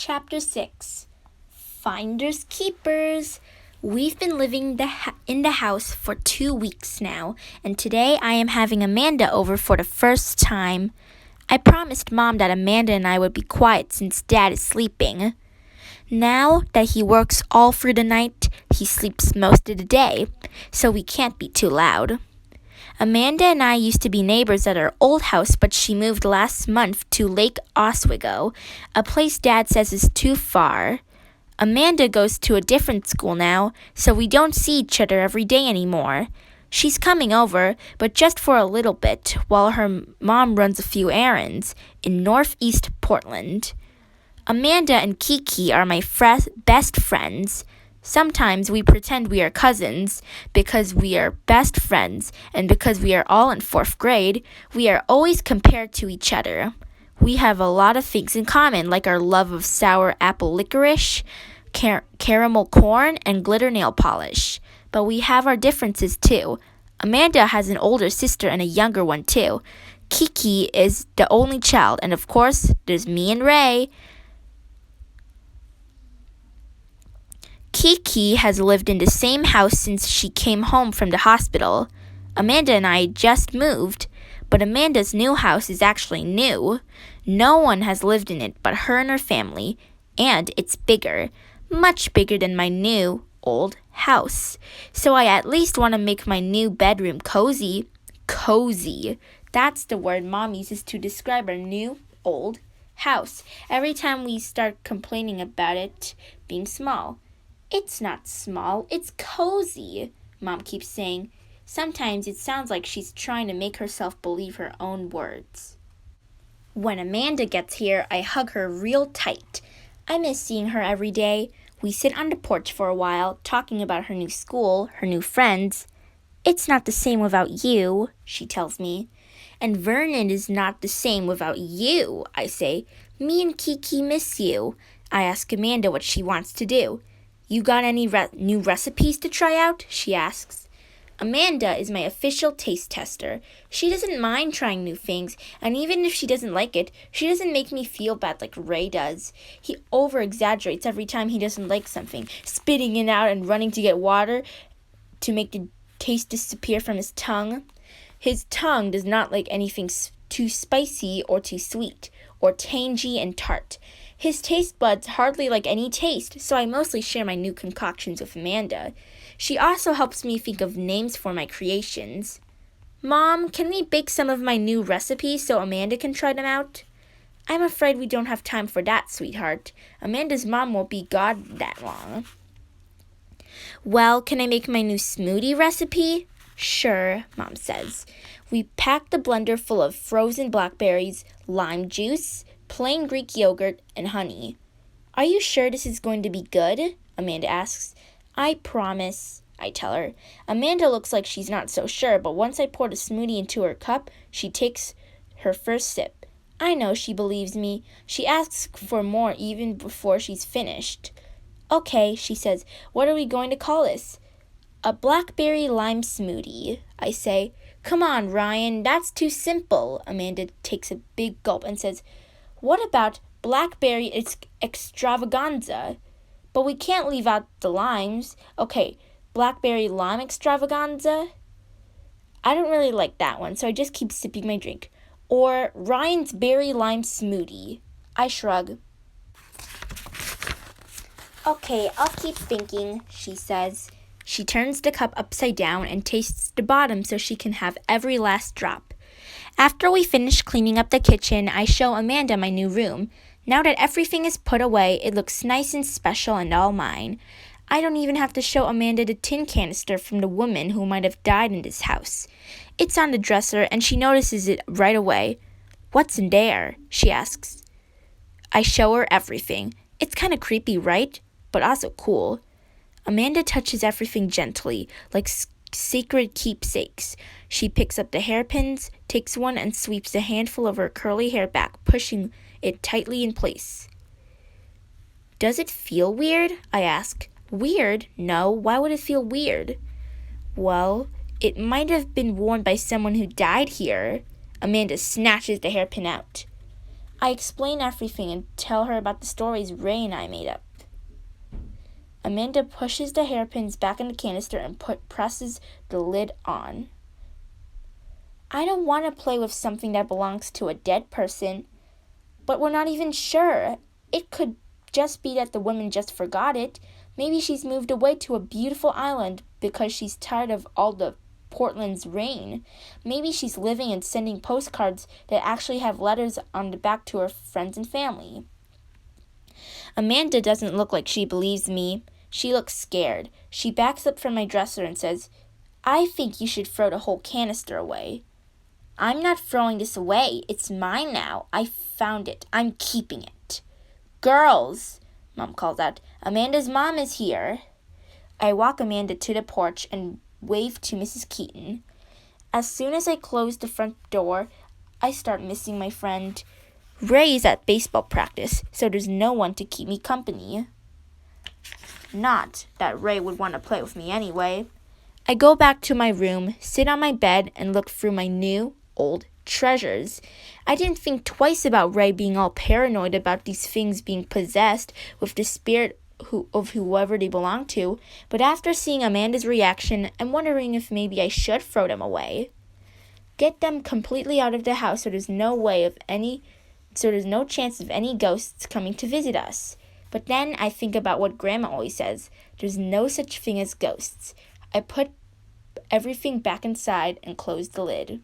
Chapter 6 Finders Keepers. We've been living in the house for 2 weeks now, and today I am having Amanda over for the first time. I promised Mom that Amanda and I would be quiet since Dad is sleeping. Now that he works all through the night, he sleeps most of the day, so we can't be too loud. Amanda and I used to be neighbors at our old house, but she moved last month to Lake Oswego, a place Dad says is too far. Amanda goes to a different school now, so we don't see each other every day anymore. She's coming over, but just for a little bit, while her mom runs a few errands in northeast Portland. Amanda and Kiki are my best friends. Sometimes we pretend we are cousins because we are best friends, and because we are all in 4th grade, we are always compared to each other. We have a lot of things in common, like our love of sour apple licorice, caramel corn, and glitter nail polish. But we have our differences too. Amanda has an older sister and a younger one too. Kiki is the only child, and of course, there's me and Ray. Kiki has lived in the same house since she came home from the hospital. Amanda and I just moved, but Amanda's new house is actually new. No one has lived in it but her and her family, and it's bigger, much bigger than my new old house. So I at least want to make my new bedroom cozy. Cozy. That's the word Mom uses to describe our new old house. Every time we start complaining about it being small. It's not small, it's cozy, Mom keeps saying. Sometimes it sounds like she's trying to make herself believe her own words. When Amanda gets here, I hug her real tight. I miss seeing her every day. We sit on the porch for a while, talking about her new school, her new friends. It's not the same without you, she tells me. And Vernon is not the same without you, I say. Me and Kiki miss you. I ask Amanda what she wants to do. You got any new recipes to try out? She asks. Amanda is my official taste tester. She doesn't mind trying new things, and even if she doesn't like it, she doesn't make me feel bad like Ray does. He over-exaggerates every time he doesn't like something, spitting it out and running to get water to make the taste disappear from his tongue. His tongue does not like anything too spicy or too sweet, or tangy and tart. His taste buds hardly like any taste, so I mostly share my new concoctions with Amanda. She also helps me think of names for my creations. Mom, can we bake some of my new recipes so Amanda can try them out? I'm afraid we don't have time for that, sweetheart. Amanda's mom won't be gone that long. Well, can I make my new smoothie recipe? Sure, Mom says. We pack the blender full of frozen blackberries, lime juice, plain Greek yogurt, and honey. Are you sure this is going to be good? Amanda asks. I promise, I tell her. Amanda looks like she's not so sure, but once I pour the smoothie into her cup, she takes her first sip. I know she believes me. She asks for more even before she's finished. Okay, she says, what are we going to call this? A blackberry lime smoothie, I say. Come on, Ryan, that's too simple. Amanda takes a big gulp and says, what about blackberry extravaganza? But we can't leave out the limes. Okay, blackberry lime extravaganza? I don't really like that one, so I just keep sipping my drink. Or Ryan's berry lime smoothie. I shrug. Okay, I'll keep thinking, she says. She turns the cup upside down and tastes the bottom so she can have every last drop. After we finish cleaning up the kitchen, I show Amanda my new room. Now that everything is put away, it looks nice and special and all mine. I don't even have to show Amanda the tin canister from the woman who might have died in this house. It's on the dresser, and she notices it right away. What's in there? She asks. I show her everything. It's kind of creepy, right? But also cool. Amanda touches everything gently, like sacred keepsakes. She picks up the hairpins, takes one, and sweeps a handful of her curly hair back, pushing it tightly in place. Does it feel weird? I ask. Weird? No, why would it feel weird? Well, it might have been worn by someone who died here. Amanda snatches the hairpin out. I explain everything and tell her about the stories Ray and I made up. Amanda pushes the hairpins back in the canister and presses the lid on. I don't want to play with something that belongs to a dead person, but we're not even sure. It could just be that the woman just forgot it. Maybe she's moved away to a beautiful island because she's tired of all the Portland's rain. Maybe she's living and sending postcards that actually have letters on the back to her friends and family. Amanda doesn't look like she believes me. She looks scared. She backs up from my dresser and says, I think you should throw the whole canister away. I'm not throwing this away. It's mine now. I found it. I'm keeping it. Girls, Mom calls out, Amanda's mom is here. I walk Amanda to the porch and wave to Mrs. Keaton. As soon as I close the front door, I start missing my friend. Ray is at baseball practice, so there's no one to keep me company. Not that Ray would want to play with me anyway. I go back to my room, sit on my bed, and look through my new, old treasures. I didn't think twice about Ray being all paranoid about these things being possessed with the spirit of whoever they belong to, but after seeing Amanda's reaction, I'm wondering if maybe I should throw them away. Get them completely out of the house so there's no chance of any ghosts coming to visit us. But then I think about what Grandma always says. There's no such thing as ghosts. I put everything back inside and closed the lid.